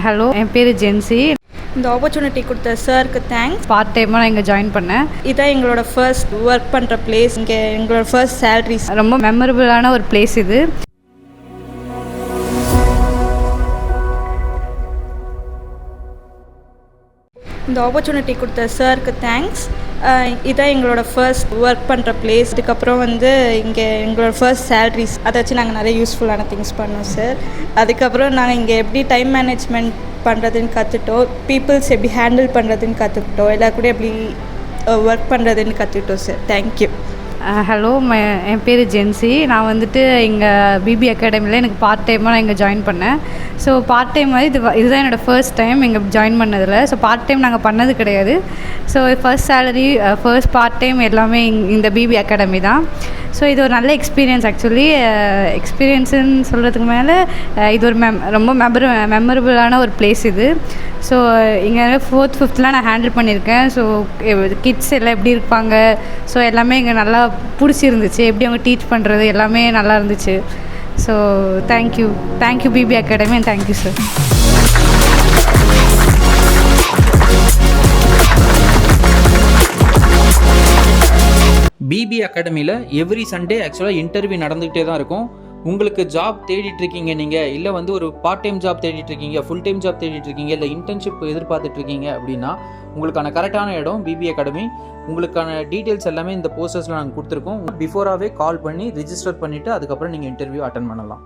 Hello, என் பேர் gen Z. இந்த opportunity கொடுத்த சாருக்கு தேங்க்ஸ். பார்ட் டைமாக நான் இங்கே ஜாயின் பண்ணேன். இதான் எங்களோட ஃபர்ஸ்ட் ஒர்க் பண்ணுற பிளேஸ். இங்கே எங்களோட ஃபர்ஸ்ட் சேலரிஸ். ரொம்ப மெமரபுளான ஒரு பிளேஸ் இது. இந்த ஆப்பர்ச்சுனிட்டி கொடுத்த சாருக்கு தேங்க்ஸ். இதான் எங்களோட ஃபர்ஸ்ட் ஒர்க் பண்ணுற பிளேஸ். அதுக்கப்புறம் இங்கே எங்களோட ஃபர்ஸ்ட் சேலரிஸ், அதை வச்சு நாங்கள் நிறைய யூஸ்ஃபுல்லான திங்ஸ் பண்ணோம் சார். அதுக்கப்புறம் நாங்கள் இங்கே எப்படி டைம் மேனேஜ்மெண்ட் பண்ணுறதுன்னு கற்றுட்டோம், பீப்புள்ஸ் எப்படி ஹேண்டில் பண்ணுறதுன்னு கற்றுக்கிட்டோம், எல்லா கூட எப்படி ஒர்க் பண்ணுறதுன்னு கற்றுக்கிட்டோம் சார். தேங்க்யூ. ஹலோ, என் பேர் ஜென்சி. நான் இங்கே பிபி அகாடமியில் எனக்கு பார்ட் டைமாக நான் இங்கே ஜாயின் பண்ணேன். ஸோ பார்ட் டைம் மாதிரி இதுதான் என்னோடய ஃபர்ஸ்ட் டைம் இங்கே ஜாயின் பண்ணதில். ஸோ பார்ட் டைம் நாங்கள் பண்ணது கிடையாது. So first salary, first part time எல்லாமே இந்த பிபி அகாடமி தான். ஸோ இது ஒரு நல்ல எக்ஸ்பீரியன்ஸ். ஆக்சுவலி எக்ஸ்பீரியன்ஸுன்னு சொல்கிறதுக்கு மேலே இது ஒரு ரொம்ப மெமரபுளான ஒரு பிளேஸ் இது. ஸோ இங்கே 4th 5thலாம் நான் ஹேண்டில் பண்ணியிருக்கேன். ஸோ கிட்ஸ் எல்லாம் எப்படி இருப்பாங்க, ஸோ எல்லாமே இங்கே நல்லா பிடிச்சிருந்துச்சு. எப்படி அவங்க டீச் பண்ணுறது எல்லாமே நல்லா இருந்துச்சு. So thank you BB academy and thank you sir. BB அகாடமியில் எவ்ரி சண்டே ஆக்சுவலாக இன்டர்வியூ நடந்துகிட்டே தான் இருக்கும். உங்களுக்கு ஜாப் தேடிட்டுருக்கீங்க நீங்கள், இல்லை ஒரு பார்ட் டைம் ஜாப் தேடிட்டுருக்கீங்க, ஃபுல் டைம் ஜாப் தேடிட்டுருக்கீங்க, இல்லை இன்டர்ன்ஷிப் எதிர்பார்த்துட்ருக்கீங்க அப்படின்னா உங்களுக்கான கரெக்டான இடம் பிபி அகாடமி. உங்களுக்கான டீட்டெயில்ஸ் எல்லாமே இந்த போஸ்டர்ஸில் நாங்கள் கொடுத்துருக்கோம். பிஃபோராகவே கால் பண்ணி ரிஜிஸ்டர் பண்ணிவிட்டு அதுக்கப்புறம் நீங்கள் இன்டர்வியூ அட்டன் பண்ணலாம்.